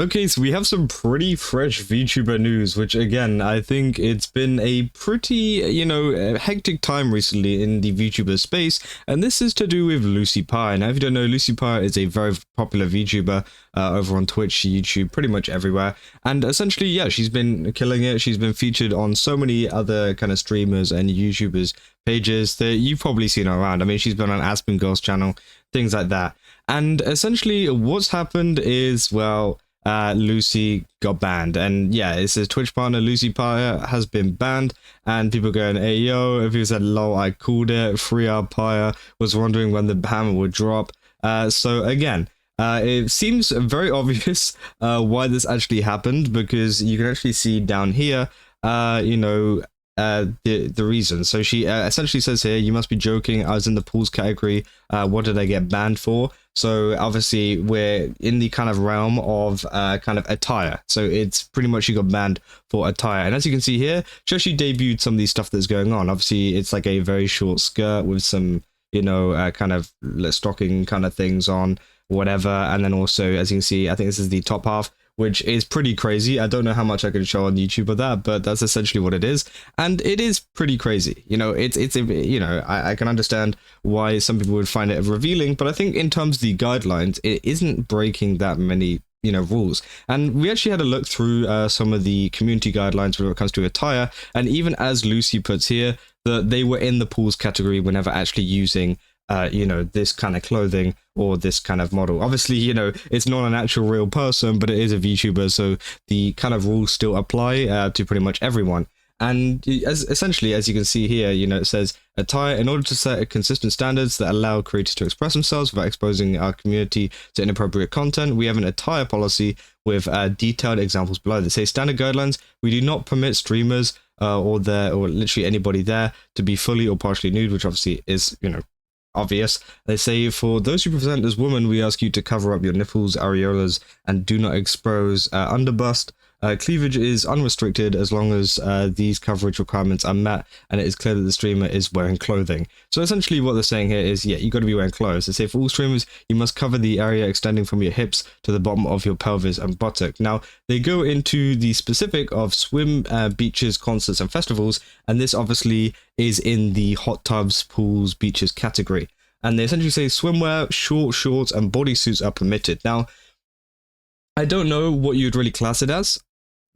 Okay, so we have some pretty fresh VTuber news, which again, I think it's been a pretty, hectic time recently in the VTuber space, and this is to do with Lucy Pyre. Now, if you don't know, Lucy Pyre is a very popular VTuber over on Twitch, YouTube, pretty much everywhere, and essentially, yeah, she's been killing it. She's been featured on so many other kind of streamers and YouTubers pages that you've probably seen her around. I mean, she's been on asmongold's channel, things like that, and essentially, what's happened is, well, Lucy got banned, and yeah, it says Twitch partner Lucy Pyre has been banned, and people going, hey yo, if you said lol, I called it, free our Pyre, was wondering when the hammer would drop. So again, it seems very obvious why this actually happened, because you can actually see down here, the reason. So she essentially says here, you must be joking, I was in the pools category, what did I get banned for? So obviously we're in the kind of realm of kind of attire, so it's pretty much she got banned for attire. And as you can see here, she actually debuted some of these stuff that's going on. Obviously it's like a very short skirt with some kind of stocking kind of things on, whatever. And then also, as you can see, I think this is the top half, which is pretty crazy. I don't know how much I can show on YouTube of that, but that's essentially what it is. And it is pretty crazy. I can understand why some people would find it revealing, but I think in terms of the guidelines, it isn't breaking that many rules. And we actually had a look through some of the community guidelines when it comes to attire, and even as Lucy puts here, that they were in the pools category whenever actually using this kind of clothing or this kind of model. Obviously, it's not an actual real person, but it is a VTuber, so the kind of rules still apply to pretty much everyone. And essentially, as you can see here, it says attire in order to set consistent standards that allow creators to express themselves without exposing our community to inappropriate content. We have an attire policy with detailed examples below. They say standard guidelines. We do not permit streamers or literally anybody there to be fully or partially nude, which obviously is, obvious. They say, for those who present as women, we ask you to cover up your nipples, areolas, and do not expose underbust. Cleavage is unrestricted as long as these coverage requirements are met and it is clear that the streamer is wearing clothing. So essentially what they're saying here is, yeah, you got to be wearing clothes. They say for all streamers, you must cover the area extending from your hips to the bottom of your pelvis and buttock. Now, they go into the specific of swim, beaches, concerts, and festivals, and this obviously is in the hot tubs, pools, beaches category. And they essentially say swimwear, short shorts, and bodysuits are permitted. Now, I don't know what you'd really class it as.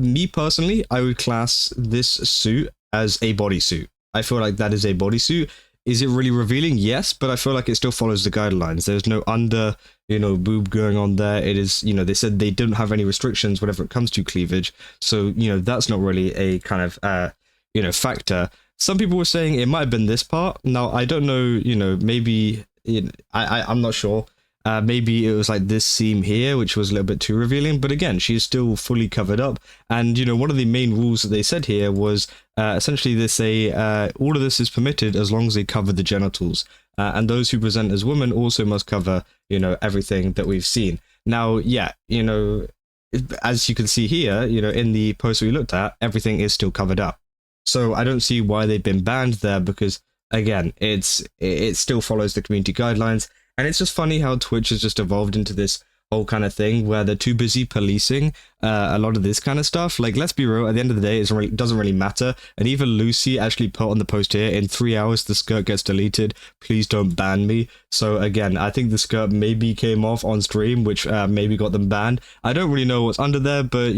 Me personally, I would class this suit as a bodysuit. I feel like that is a bodysuit. Is it really revealing? Yes, but I feel like it still follows the guidelines. There's no under, boob going on there. It is, they said they didn't have any restrictions whenever it comes to cleavage. So, that's not really a kind of, factor. Some people were saying it might have been this part. Now, I don't know, maybe, I'm not sure. Maybe it was like this seam here, which was a little bit too revealing, but again, she is still fully covered up. And, one of the main rules that they said here was essentially they say all of this is permitted as long as they cover the genitals. And those who present as women also must cover, everything that we've seen. Now, yeah, as you can see here, in the post we looked at, everything is still covered up. So I don't see why they've been banned there, because again, it still follows the community guidelines. And it's just funny how Twitch has just evolved into this whole kind of thing where they're too busy policing a lot of this kind of stuff. Like, let's be real, at the end of the day, it doesn't really matter. And even Lucy actually put on the post here, in 3 hours, the skirt gets deleted. Please don't ban me. So again, I think the skirt maybe came off on stream, which maybe got them banned. I don't really know what's under there, but,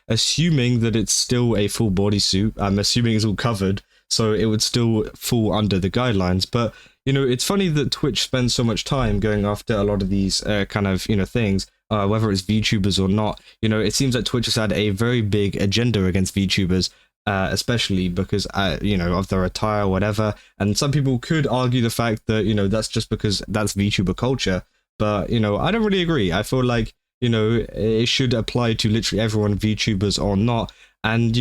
assuming that it's still a full bodysuit, I'm assuming it's all covered, so it would still fall under the guidelines. But it's funny that Twitch spends so much time going after a lot of these kind of, things, whether it's VTubers or not. It seems like Twitch has had a very big agenda against VTubers, especially because, of their attire or whatever. And some people could argue the fact that, that's just because that's VTuber culture. But, I don't really agree. I feel like, it should apply to literally everyone, VTubers or not. And,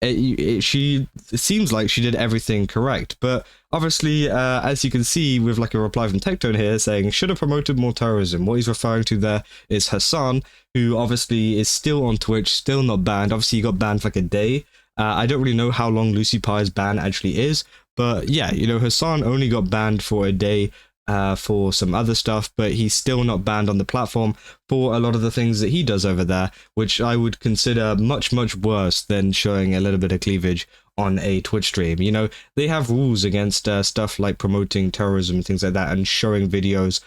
it seems like she did everything correct, but obviously, as you can see with like a reply from Tectone here saying, should have promoted more terrorism. What he's referring to there is Hasan, who obviously is still on Twitch, still not banned. Obviously, he got banned for like a day. I don't really know how long Lucy Pyre's ban actually is, but yeah, Hasan only got banned for a day. for some other stuff, but he's still not banned on the platform for a lot of the things that he does over there, which I would consider much, much worse than showing a little bit of cleavage on a Twitch stream. You know, they have rules against stuff like promoting terrorism and things like that, and showing videos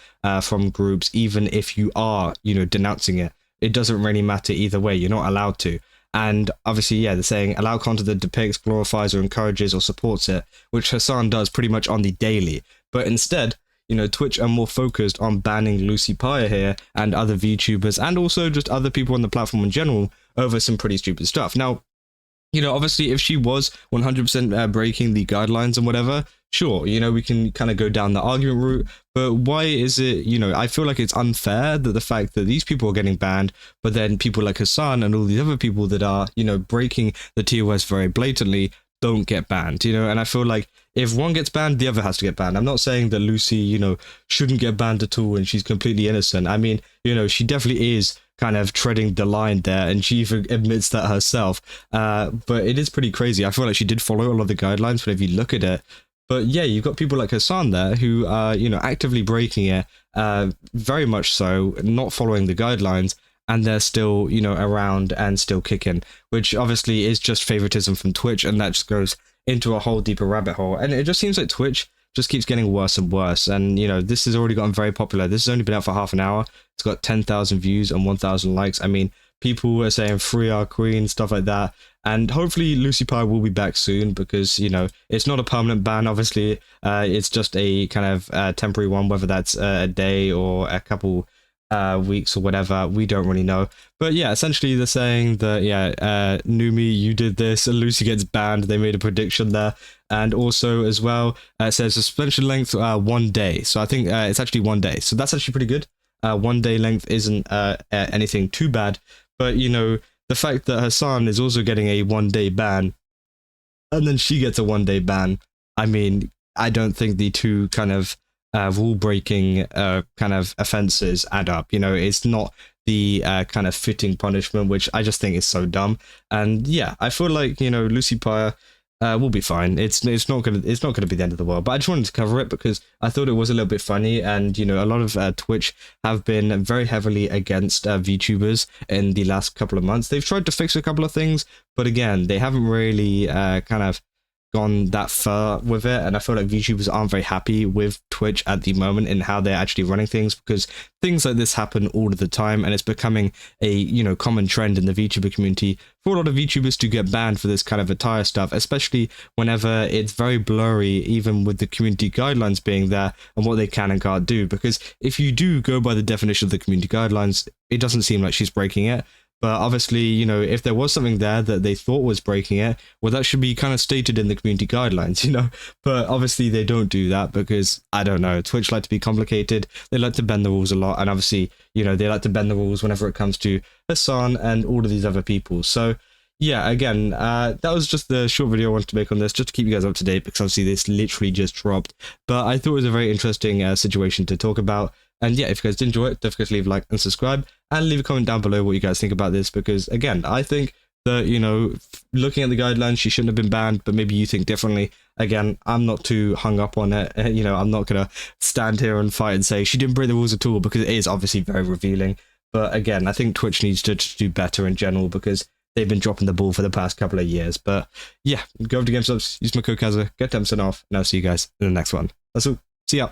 from groups, even if you are, you know, denouncing it. It doesn't really matter either way. You're not allowed to. And obviously, yeah, they're saying allow content that depicts, glorifies, or encourages or supports it, which Hasan does pretty much on the daily. But instead, you know, Twitch are more focused on banning Lucy Pyre here and other VTubers, and also just other people on the platform in general, over some pretty stupid stuff. Now, you know, obviously, if she was 100% breaking the guidelines and whatever, sure, you know, we can kind of go down the argument route. But why is it, you know, I feel like it's unfair that the fact that these people are getting banned, but then people like Hasan and all these other people that are, you know, breaking the TOS very blatantly don't get banned, you know. And I feel like if one gets banned, the other has to get banned. I'm not saying that Lucy, you know, shouldn't get banned at all and she's completely innocent. I mean, you know, she definitely is kind of treading the line there, and she even admits that herself. But it is pretty crazy. I feel like she did follow a lot of the guidelines, but if you look at it, but yeah, you've got people like Hasan there who are, you know, actively breaking it, very much so, not following the guidelines, and they're still, you know, around and still kicking, which obviously is just favoritism from Twitch, and that just goes into a whole deeper rabbit hole. And it just seems like Twitch just keeps getting worse and worse. And, you know, this has already gotten very popular. This has only been out for half an hour. It's got 10,000 views and 1,000 likes. I mean, people are saying free our queen, stuff like that. And hopefully Lucy Pyre will be back soon, because, you know, it's not a permanent ban, obviously. It's just a kind of temporary one, whether that's a day or a couple weeks or whatever, we don't really know. But yeah, essentially they're saying that, yeah, Numi, you did this, and Lucy gets banned. They made a prediction there. And also as well, it says suspension length 1 day. So I think it's actually 1 day. So that's actually pretty good. 1 day length isn't anything too bad. But, you know, the fact that Hasan is also getting a 1 day ban, and then she gets a 1 day ban, I mean, I don't think the two kind of rule breaking kind of offenses add up. You know, it's not the kind of fitting punishment, which I just think is so dumb. And yeah, I feel like, you know, Lucy Pyre will be fine. It's not gonna be the end of the world. But I just wanted to cover it because I thought it was a little bit funny. And, you know, a lot of Twitch have been very heavily against VTubers in the last couple of months. They've tried to fix a couple of things, but again, they haven't really kind of gone that far with it. And I feel like VTubers aren't very happy with Twitch at the moment in how they're actually running things, because things like this happen all of the time, and it's becoming a, you know, common trend in the VTuber community for a lot of VTubers to get banned for this kind of attire stuff, especially whenever it's very blurry, even with the community guidelines being there and what they can and can't do. Because if you do go by the definition of the community guidelines, it doesn't seem like she's breaking it. But obviously, you know, if there was something there that they thought was breaking it, well, that should be kind of stated in the community guidelines, you know. But obviously they don't do that because, I don't know, Twitch like to be complicated. They like to bend the rules a lot. And obviously, you know, they like to bend the rules whenever it comes to Hasan and all of these other people. So yeah, again, that was just the short video I wanted to make on this, just to keep you guys up to date, because obviously this literally just dropped. But I thought it was a very interesting situation to talk about. And yeah, if you guys did enjoy it, don't forget to leave a like and subscribe, and leave a comment down below what you guys think about this, because again, I think that, you know, looking at the guidelines, she shouldn't have been banned, but maybe you think differently. Again, I'm not too hung up on it. You know, I'm not gonna stand here and fight and say she didn't break the rules at all, because it is obviously very revealing. But again, I think Twitch needs to just do better in general, because they've been dropping the ball for the past couple of years. But yeah, go over to GameStop, use my code Kaza, get 10% off, and I'll see you guys in the next one. That's all. See ya.